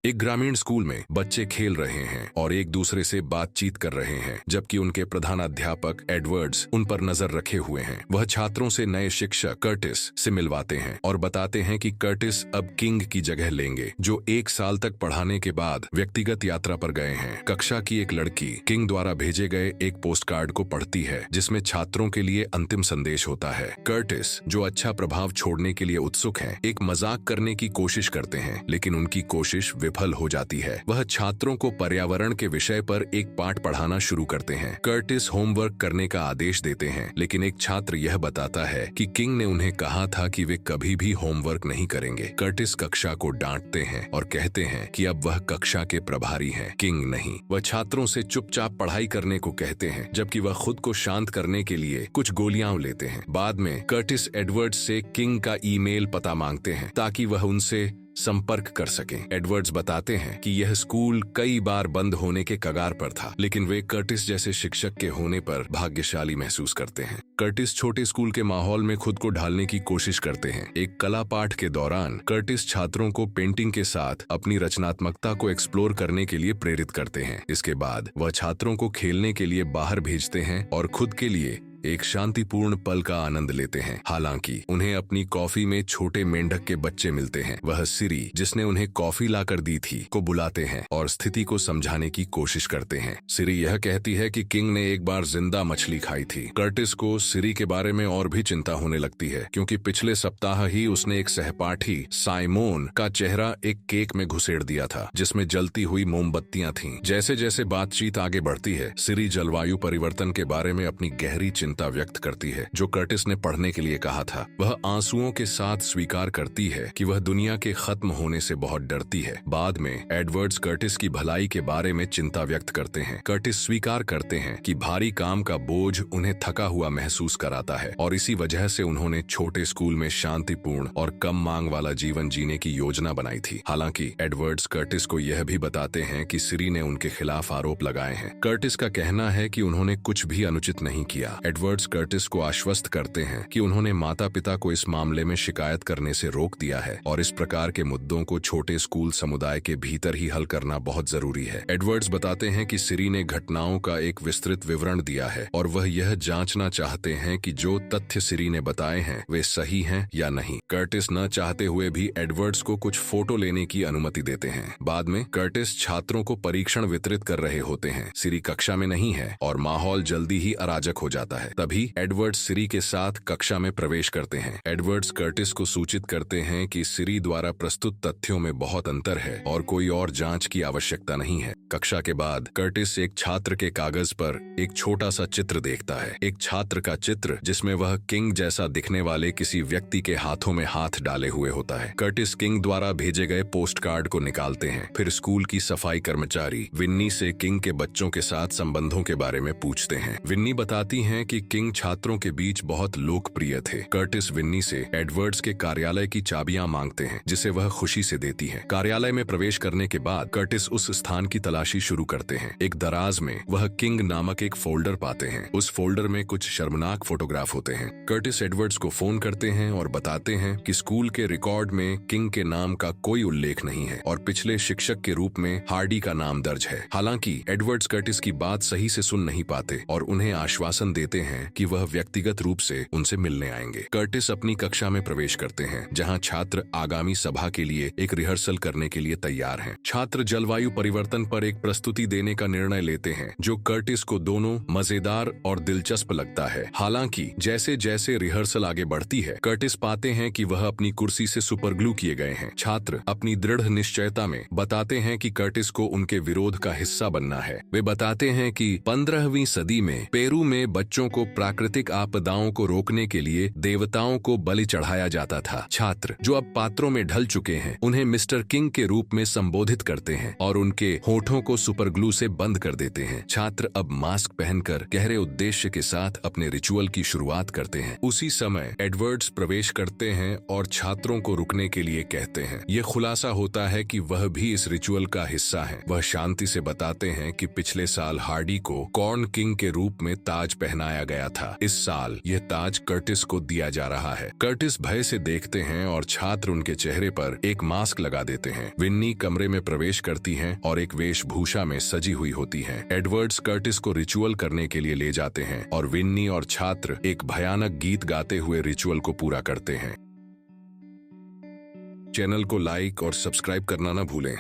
एक ग्रामीण स्कूल में बच्चे खेल रहे हैं और एक दूसरे से बातचीत कर रहे हैं, जबकि उनके प्रधानाध्यापक एडवर्ड्स उन पर नजर रखे हुए हैं। वह छात्रों से नए शिक्षक कर्टिस से मिलवाते हैं और बताते हैं कि कर्टिस अब किंग की जगह लेंगे, जो 1 साल तक पढ़ाने के बाद व्यक्तिगत यात्रा पर गए हैं। कक्षा की एक लड़की किंग द्वारा भेजे गए एक पोस्टकार्ड को पढ़ती है, जिसमें छात्रों के लिए अंतिम संदेश होता है। कर्टिस, जो अच्छा प्रभाव छोड़ने के लिए उत्सुक हैं, एक मजाक करने की कोशिश करते हैं, लेकिन उनकी कोशिश विफल हो जाती है। वह छात्रों को पर्यावरण के विषय पर एक पाठ पढ़ाना शुरू करते हैं। कर्टिस होमवर्क करने का आदेश देते हैं, लेकिन एक छात्र यह बताता है कि किंग ने उन्हें कहा था कि वे कभी भी होमवर्क नहीं करेंगे। कर्टिस कक्षा को डांटते हैं और कहते हैं कि अब वह कक्षा के प्रभारी हैं, किंग नहीं। वह छात्रों से चुपचाप पढ़ाई करने को कहते हैं, जबकि वह खुद को शांत करने के लिए कुछ गोलियां लेते हैं। बाद में कर्टिस एडवर्ड्स से किंग का ईमेल पता मांगते हैं ताकि वह उनसे संपर्क कर सकें। एडवर्ड्स बताते हैं कि यह स्कूल कई बार बंद होने के कगार पर था, लेकिन वे कर्टिस जैसे शिक्षक के होने पर भाग्यशाली महसूस करते हैं। कर्टिस छोटे स्कूल के माहौल में खुद को ढालने की कोशिश करते हैं। एक कला पाठ के दौरान कर्टिस छात्रों को पेंटिंग के साथ अपनी रचनात्मकता को एक्सप्लोर करने के लिए प्रेरित करते हैं। इसके बाद वह छात्रों को खेलने के लिए बाहर भेजते हैं और खुद के लिए एक शांतिपूर्ण पल का आनंद लेते हैं। हालांकि उन्हें अपनी कॉफी में छोटे मेंढक के बच्चे मिलते हैं। वह सिरी, जिसने उन्हें कॉफी लाकर दी थी, को बुलाते हैं और स्थिति को समझाने की कोशिश करते हैं। सिरी यह कहती है कि किंग ने एक बार जिंदा मछली खाई थी। कर्टिस को सिरी के बारे में और भी चिंता होने लगती है, क्योंकि पिछले सप्ताह ही उसने एक सहपाठी साइमोन का चेहरा एक केक में घुसेड़ दिया था, जिसमें जलती हुई मोमबत्तियां थीं। जैसे जैसे बातचीत आगे बढ़ती है, सिरी जलवायु परिवर्तन के बारे में अपनी गहरी चिंता व्यक्त करती है, जो कर्टिस ने पढ़ने के लिए कहा था। वह आंसुओं के साथ स्वीकार करती है कि वह दुनिया के खत्म होने से बहुत डरती है। बाद में एडवर्ड्स कर्टिस की भलाई के बारे में चिंता व्यक्त करते हैं। कर्टिस स्वीकार करते हैं कि भारी काम का बोझ उन्हें थका हुआ महसूस कराता है और इसी वजह से उन्होंने छोटे स्कूल में शांतिपूर्ण और कम मांग वाला जीवन जीने की योजना बनाई थी। हालांकि एडवर्ड्स कर्टिस को यह भी बताते हैं कि सिरी ने उनके खिलाफ आरोप लगाए हैं। कर्टिस का कहना है कि उन्होंने कुछ भी अनुचित नहीं किया। एडवर्ड्स कर्टिस को आश्वस्त करते हैं कि उन्होंने माता पिता को इस मामले में शिकायत करने से रोक दिया है और इस प्रकार के मुद्दों को छोटे स्कूल समुदाय के भीतर ही हल करना बहुत जरूरी है। एडवर्ड्स बताते हैं कि सिरी ने घटनाओं का एक विस्तृत विवरण दिया है और वह यह जांचना चाहते हैं कि जो तथ्य सिरी ने बताए हैं वे सही हैं या नहीं। कर्टिस न चाहते हुए भी एडवर्ड्स को कुछ फोटो लेने की अनुमति देते हैं। बाद में कर्टिस छात्रों को परीक्षण वितरित कर रहे होते हैं। सिरी कक्षा में नहीं है और माहौल जल्दी ही अराजक हो जाता है। तभी एडवर्ड्स सिरी के साथ कक्षा में प्रवेश करते हैं। एडवर्ड्स कर्टिस को सूचित करते हैं कि सिरी द्वारा प्रस्तुत तथ्यों में बहुत अंतर है और कोई और जांच की आवश्यकता नहीं है। कक्षा के बाद कर्टिस एक छात्र के कागज पर एक छोटा सा चित्र देखता है। एक छात्र का चित्र जिसमें वह किंग जैसा दिखने वाले किसी व्यक्ति के हाथों में हाथ डाले हुए होता है। कर्टिस किंग द्वारा भेजे गए पोस्ट कार्ड को निकालते हैं। फिर स्कूल की सफाई कर्मचारी विन्नी से किंग के बच्चों के साथ संबंधों के बारे में पूछते हैं। विन्नी बताती हैं कि किंग छात्रों के बीच बहुत लोकप्रिय थे। कर्टिस विन्नी से एडवर्ड्स के कार्यालय की चाबियां मांगते हैं, जिसे वह खुशी से देती है। कार्यालय में प्रवेश करने के बाद कर्टिस उस स्थान की तलाशी शुरू करते हैं। एक दराज में वह किंग नामक एक फोल्डर पाते हैं। उस फोल्डर में कुछ शर्मनाक फोटोग्राफ होते हैं। कर्टिस एडवर्ड्स को फोन करते हैं और बताते हैं कि स्कूल के रिकॉर्ड में किंग के नाम का कोई उल्लेख नहीं है और पिछले शिक्षक के रूप में हार्डी का नाम दर्ज है। हालांकि एडवर्ड्स कर्टिस की बात सही से सुन नहीं पाते और उन्हें आश्वासन देते हैं कि वह व्यक्तिगत रूप से उनसे मिलने आएंगे। कर्टिस अपनी कक्षा में प्रवेश करते हैं, जहां छात्र आगामी सभा के लिए एक रिहर्सल करने के लिए तैयार हैं। छात्र जलवायु परिवर्तन पर एक प्रस्तुति देने का निर्णय लेते हैं, जो कर्टिस को दोनों मजेदार और दिलचस्प लगता है। हालांकि जैसे जैसे रिहर्सल आगे बढ़ती है, कर्टिस पाते हैं कि वह अपनी कुर्सी से सुपरग्लू किए गए हैं। छात्र अपनी दृढ़ निश्चयता में बताते हैं कि कर्टिस को उनके विरोध का हिस्सा बनना है। वे बताते हैं कि 15वीं सदी में पेरू में बच्चों को प्राकृतिक आपदाओं को रोकने के लिए देवताओं को बलि चढ़ाया जाता था। छात्र, जो अब पात्रों में ढल चुके हैं, उन्हें मिस्टर किंग के रूप में संबोधित करते हैं और उनके होठों को सुपरग्लू से बंद कर देते हैं। छात्र अब मास्क पहनकर गहरे उद्देश्य के साथ अपने रिचुअल की शुरुआत करते हैं। उसी समय एडवर्ड्स प्रवेश करते हैं और छात्रों को रुकने के लिए कहते हैं। यह खुलासा होता है कि वह भी इस रिचुअल का हिस्सा है। वह शांति से बताते हैं कि पिछले साल हार्डी को कॉर्न किंग के रूप में ताज पहनाया गया था। इस साल यह ताज कर्टिस को दिया जा रहा है। कर्टिस भय से देखते हैं और छात्र उनके चेहरे पर एक मास्क लगा देते हैं। विन्नी कमरे में प्रवेश करती हैं और एक वेशभूषा में सजी हुई होती हैं। एडवर्ड्स कर्टिस को रिचुअल करने के लिए ले जाते हैं और विन्नी और छात्र एक भयानक गीत गाते हुए रिचुअल को पूरा करते हैं। चैनल को लाइक और सब्सक्राइब करना न भूलें।